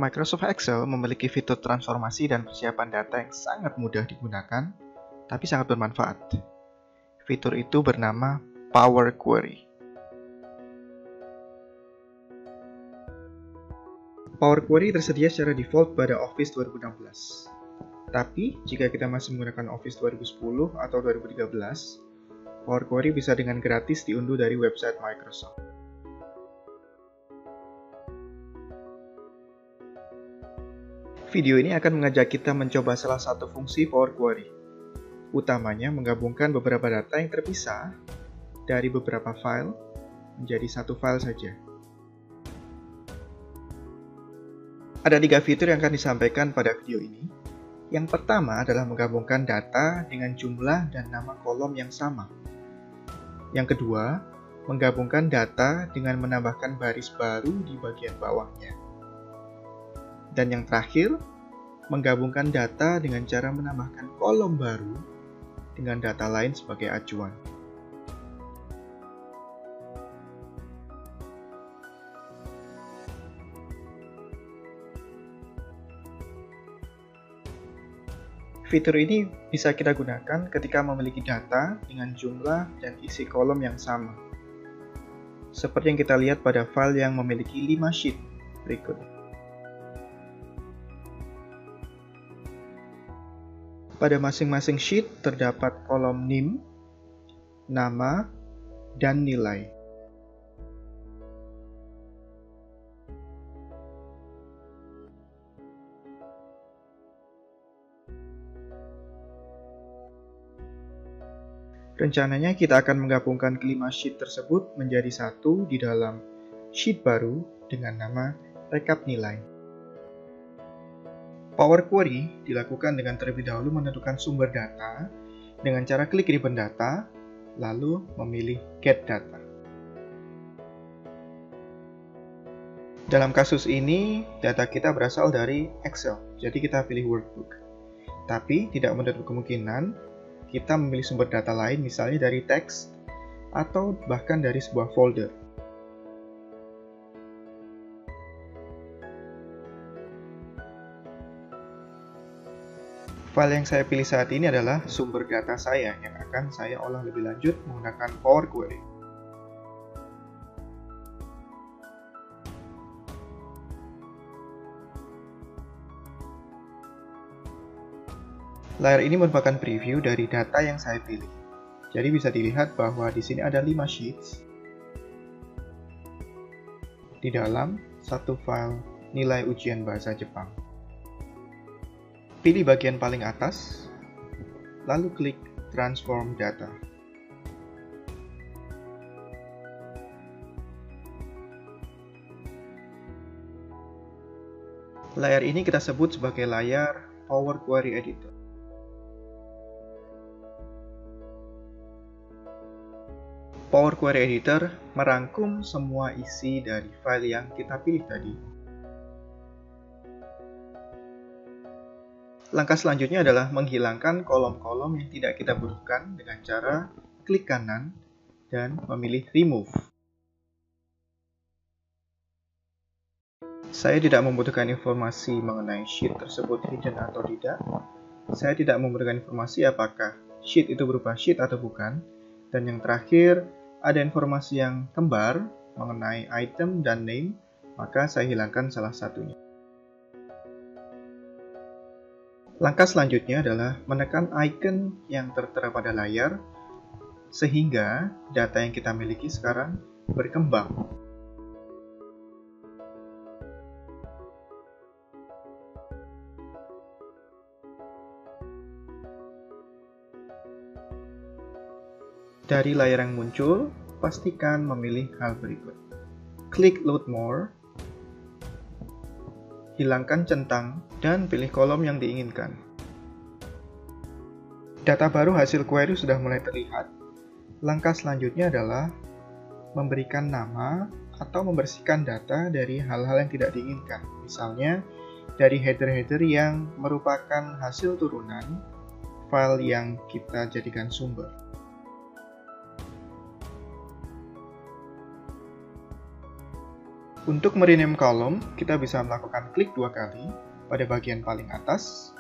Microsoft Excel memiliki fitur transformasi dan persiapan data yang sangat mudah digunakan, tapi sangat bermanfaat. Fitur itu bernama Power Query. Power Query tersedia secara default pada Office 2016. Tapi, jika kita masih menggunakan Office 2010 atau 2013, Power Query bisa dengan gratis diunduh dari website Microsoft. Video ini akan mengajak kita mencoba salah satu fungsi Power Query, utamanya menggabungkan beberapa data yang terpisah dari beberapa file menjadi satu file saja. Ada 3 fitur yang akan disampaikan pada video ini. Yang pertama adalah menggabungkan data dengan jumlah dan nama kolom yang sama. Yang kedua, menggabungkan data dengan menambahkan baris baru di bagian bawahnya. Dan yang terakhir, menggabungkan data dengan cara menambahkan kolom baru dengan data lain sebagai acuan. Fitur ini bisa kita gunakan ketika memiliki data dengan jumlah dan isi kolom yang sama. Seperti yang kita lihat pada file yang memiliki 5 sheet berikut. Pada masing-masing sheet terdapat kolom NIM, nama, dan nilai. Rencananya kita akan menggabungkan kelima sheet tersebut menjadi satu di dalam sheet baru dengan nama rekap nilai. Power Query dilakukan dengan terlebih dahulu menentukan sumber data dengan cara klik ribbon data, lalu memilih Get Data. Dalam kasus ini, data kita berasal dari Excel, jadi kita pilih Workbook. Tapi tidak menutup kemungkinan kita memilih sumber data lain, misalnya dari teks atau bahkan dari sebuah folder. File yang saya pilih saat ini adalah sumber data saya yang akan saya olah lebih lanjut menggunakan Power Query. Layar ini merupakan preview dari data yang saya pilih. Jadi bisa dilihat bahwa di sini ada 5 sheets. Di dalam satu file nilai ujian bahasa Jepang. Pilih bagian paling atas, lalu klik Transform Data. Layar ini kita sebut sebagai layar Power Query Editor. Power Query Editor merangkum semua isi dari file yang kita pilih tadi. Langkah selanjutnya adalah menghilangkan kolom-kolom yang tidak kita butuhkan dengan cara klik kanan dan memilih Remove. Saya tidak membutuhkan informasi mengenai sheet tersebut hidden atau tidak. Saya tidak membutuhkan informasi apakah sheet itu berupa sheet atau bukan. Dan yang terakhir, ada informasi yang kembar mengenai item dan name, maka saya hilangkan salah satunya. Langkah selanjutnya adalah menekan icon yang tertera pada layar, sehingga data yang kita miliki sekarang berkembang. Dari layar yang muncul, pastikan memilih hal berikut. Klik Load More, hilangkan centang, dan pilih kolom yang diinginkan. Data baru hasil query sudah mulai terlihat. Langkah selanjutnya adalah memberikan nama atau membersihkan data dari hal-hal yang tidak diinginkan. Misalnya, dari header-header yang merupakan hasil turunan file yang kita jadikan sumber. Untuk merename kolom, kita bisa melakukan klik 2 kali pada bagian paling atas.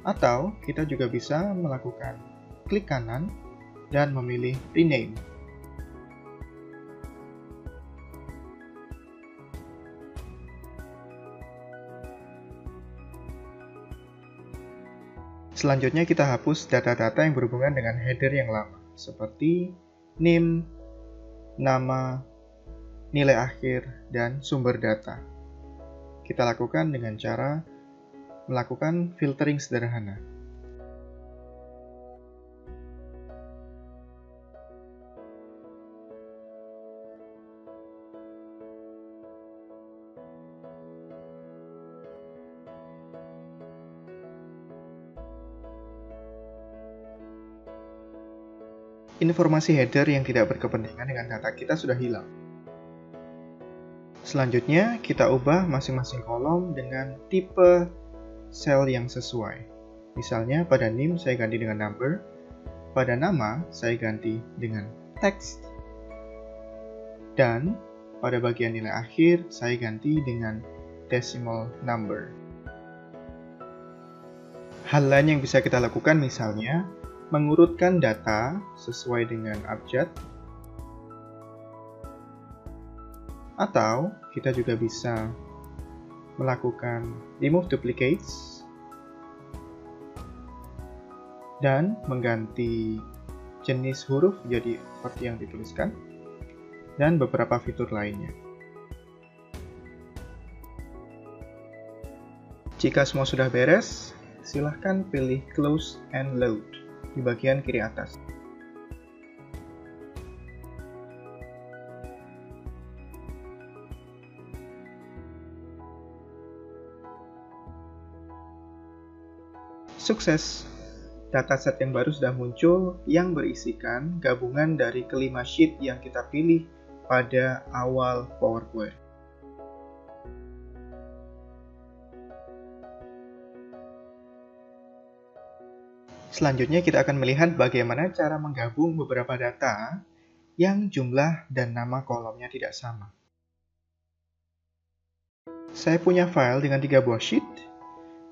Atau kita juga bisa melakukan klik kanan dan memilih rename. Selanjutnya kita hapus data-data yang berhubungan dengan header yang lama, seperti name, nama, nilai akhir, dan sumber data. Kita lakukan dengan cara melakukan filtering sederhana. Informasi header yang tidak berkepentingan dengan data kita sudah hilang. Selanjutnya, kita ubah masing-masing kolom dengan tipe sel yang sesuai. Misalnya, pada name saya ganti dengan number, pada nama saya ganti dengan text, dan pada bagian nilai akhir saya ganti dengan decimal number. Hal lain yang bisa kita lakukan misalnya, mengurutkan data sesuai dengan abjad, atau kita juga bisa melakukan remove duplicates dan mengganti jenis huruf jadi seperti yang dituliskan dan beberapa fitur lainnya. Jika semua sudah beres, silahkan pilih close and load di bagian kiri atas. Sukses! Dataset yang baru sudah muncul yang berisikan gabungan dari kelima sheet yang kita pilih pada awal Power Query. Selanjutnya kita akan melihat bagaimana cara menggabung beberapa data yang jumlah dan nama kolomnya tidak sama. Saya punya file dengan 3 buah sheet.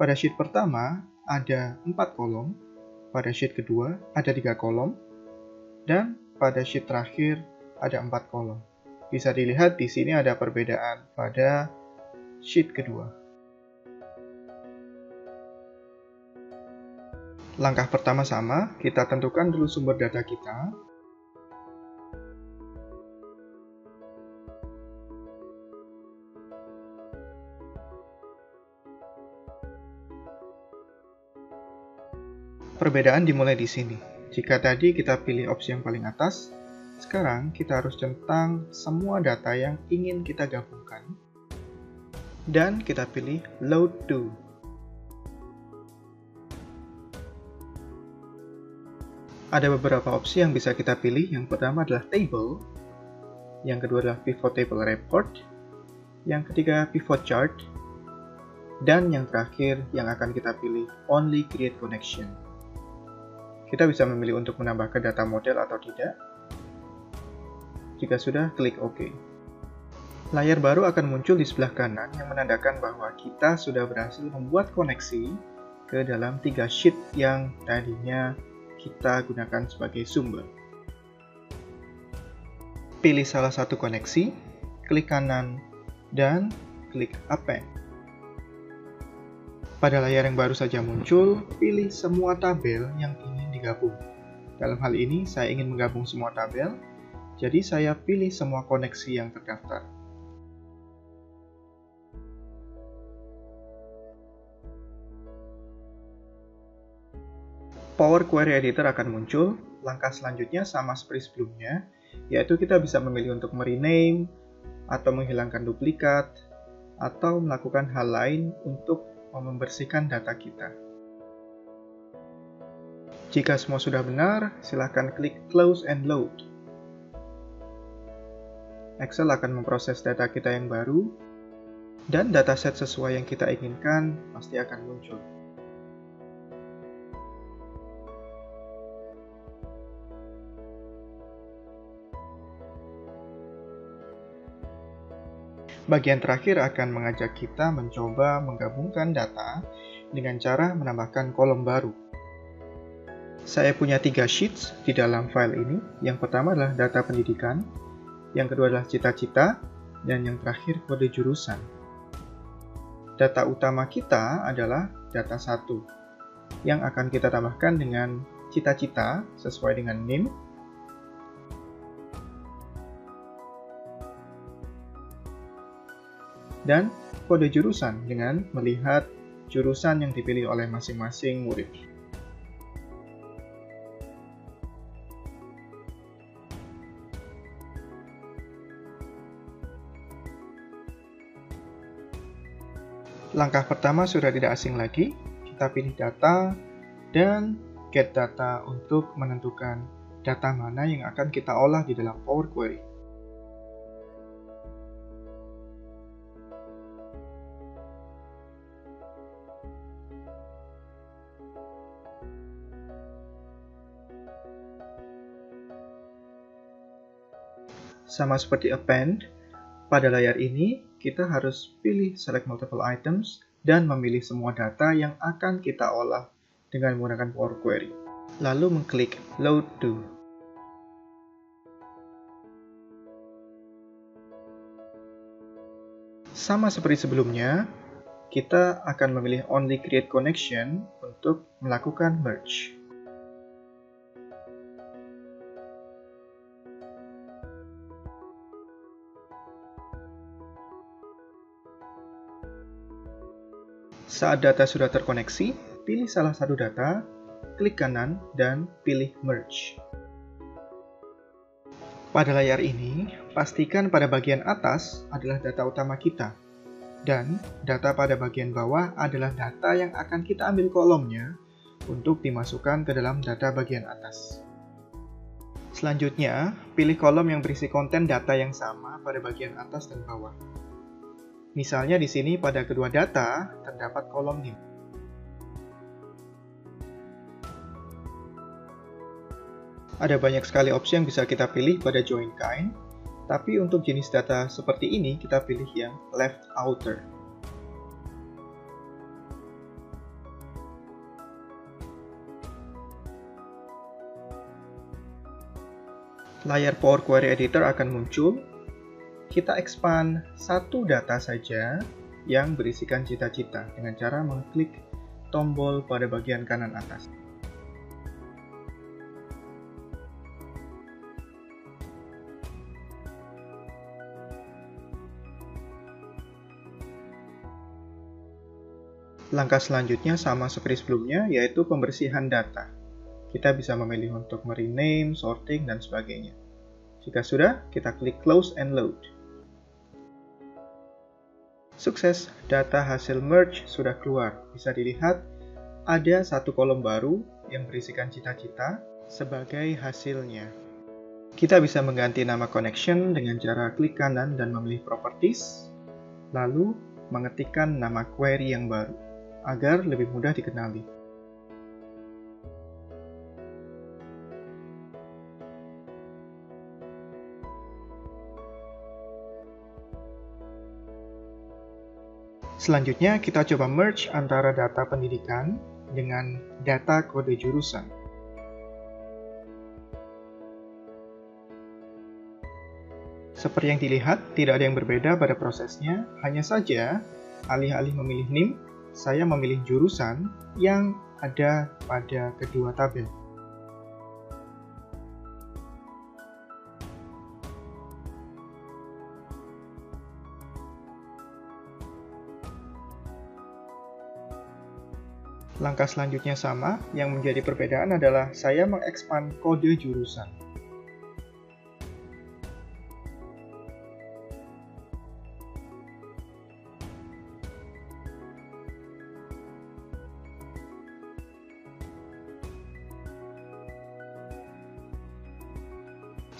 Pada sheet pertama ada 4 kolom, pada sheet kedua ada 3 kolom, dan pada sheet terakhir ada 4 kolom. Bisa dilihat di sini ada perbedaan pada sheet kedua. Langkah pertama sama, kita tentukan dulu sumber data kita. Perbedaan dimulai di sini. Jika tadi kita pilih opsi yang paling atas, sekarang kita harus centang semua data yang ingin kita gabungkan. Dan kita pilih Load To. Ada beberapa opsi yang bisa kita pilih. Yang pertama adalah Table, yang kedua adalah Pivot Table Report, yang ketiga Pivot Chart, dan yang terakhir yang akan kita pilih Only Create Connection. Kita bisa memilih untuk menambahkan data model atau tidak. Jika sudah, klik OK. Layar baru akan muncul di sebelah kanan yang menandakan bahwa kita sudah berhasil membuat koneksi ke dalam 3 sheet yang tadinya kita gunakan sebagai sumber. Pilih salah satu koneksi, klik kanan, dan klik Append. Pada layar yang baru saja muncul, pilih semua tabel yang ingin digabung. Dalam hal ini, saya ingin menggabung semua tabel, jadi saya pilih semua koneksi yang terdaftar. Power Query Editor akan muncul. Langkah selanjutnya sama seperti sebelumnya, yaitu kita bisa memilih untuk merename, atau menghilangkan duplikat, atau melakukan hal lain untuk membersihkan data kita. Jika semua sudah benar, silakan klik Close and Load. Excel akan memproses data kita yang baru, dan dataset sesuai yang kita inginkan pasti akan muncul. Bagian terakhir akan mengajak kita mencoba menggabungkan data dengan cara menambahkan kolom baru. Saya punya 3 sheets di dalam file ini. Yang pertama adalah data pendidikan, yang kedua adalah cita-cita, dan yang terakhir kode jurusan. Data utama kita adalah data 1, yang akan kita tambahkan dengan cita-cita sesuai dengan name, dan kode jurusan dengan melihat jurusan yang dipilih oleh masing-masing murid. Langkah pertama sudah tidak asing lagi, kita pilih data dan get data untuk menentukan data mana yang akan kita olah di dalam Power Query. Sama seperti append, pada layar ini kita harus pilih select multiple items dan memilih semua data yang akan kita olah dengan menggunakan Power Query. Lalu mengklik Load To. Sama seperti sebelumnya, kita akan memilih Only Create Connection untuk melakukan merge. Saat data sudah terkoneksi, pilih salah satu data, klik kanan, dan pilih Merge. Pada layar ini, pastikan pada bagian atas adalah data utama kita, dan data pada bagian bawah adalah data yang akan kita ambil kolomnya untuk dimasukkan ke dalam data bagian atas. Selanjutnya, pilih kolom yang berisi konten data yang sama pada bagian atas dan bawah. Misalnya di sini pada kedua data terdapat kolom name. Ada banyak sekali opsi yang bisa kita pilih pada join kind, tapi untuk jenis data seperti ini kita pilih yang left outer. Layar Power Query Editor akan muncul. Kita expand satu data saja yang berisikan cita-cita dengan cara mengklik tombol pada bagian kanan atas. Langkah selanjutnya sama seperti sebelumnya, yaitu pembersihan data. Kita bisa memilih untuk merename, sorting, dan sebagainya. Jika sudah, kita klik Close and Load. Sukses, data hasil merge sudah keluar. Bisa dilihat, ada satu kolom baru yang berisikan cita-cita sebagai hasilnya. Kita bisa mengganti nama connection dengan cara klik kanan dan memilih Properties, lalu mengetikkan nama query yang baru, agar lebih mudah dikenali. Selanjutnya, kita coba merge antara data pendidikan dengan data kode jurusan. Seperti yang dilihat, tidak ada yang berbeda pada prosesnya, hanya saja alih-alih memilih name, saya memilih jurusan yang ada pada kedua tabel. Langkah selanjutnya sama, yang menjadi perbedaan adalah saya mengekspand kode jurusan.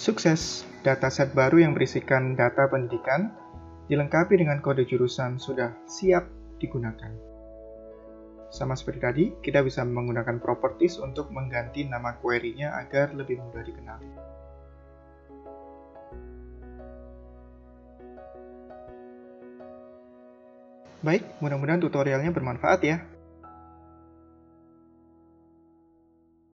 Sukses, dataset baru yang berisikan data pendidikan dilengkapi dengan kode jurusan sudah siap digunakan. Sama seperti tadi, kita bisa menggunakan properties untuk mengganti nama query-nya agar lebih mudah dikenali. Baik, mudah-mudahan tutorialnya bermanfaat ya.